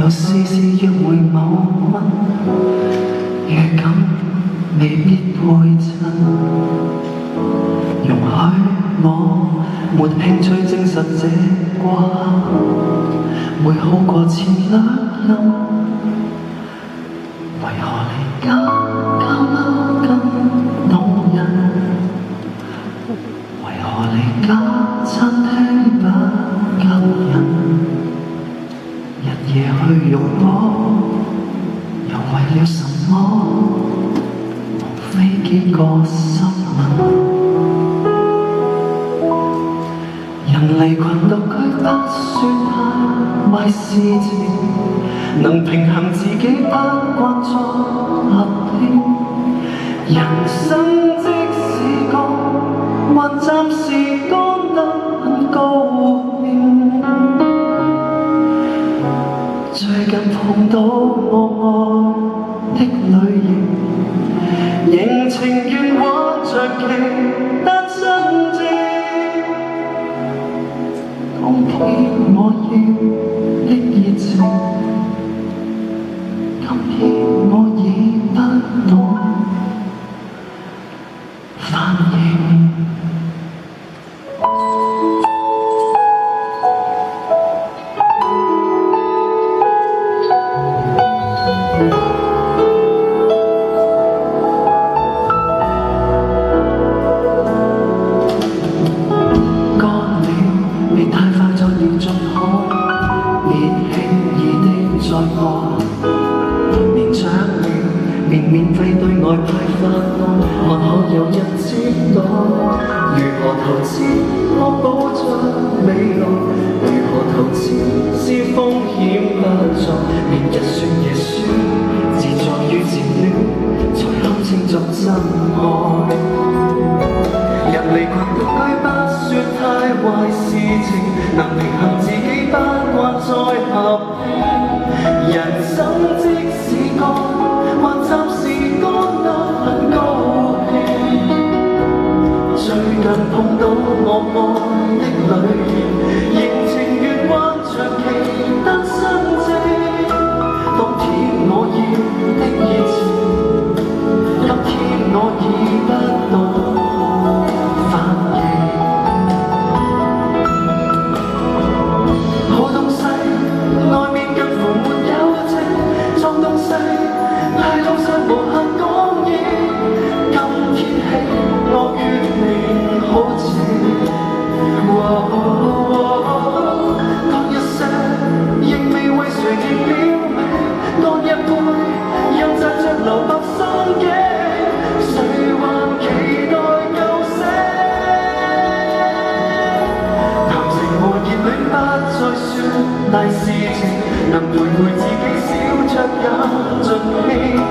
又試試約會某君，預感未必會襯。容許我沒興趣證實這掛餡，會好過前兩任。為何離家交流更動人？為何離家餐廳不吸引？日夜去擁抱，又為了什麼？無非幾個濕吻。人離群獨居不算太壞事情，能平衡自己不慣作合拼。人生即使乾，還暫時乾得很高興。最近碰到我愛的類型，仍情願玩着其單身症。當天我要的熱情，今天我已不懂反應。年長了，便免費對外派發愛，還可有人知道如何投資可保障未來？如何投資是風險不作，便日算夜算，自在於漸戀，才堪稱作真愛。人離群獨居不算太壞事情，能平衡自己不慣再合拼。人生即使乾，還暫時乾得很高興。最近碰到我愛的類型，仍情願玩着其單身症。當天我要的熱情，今天我已不懂反應。好東西外面近乎沒有情，髒東西太東西無限講嘢。今天起我決定好靜，乾一些仍未為誰亦表明，乾一杯又擲着留白心境，誰還期待救星？談情和熱戀不再算大事情，能陪自己小酌也盡興。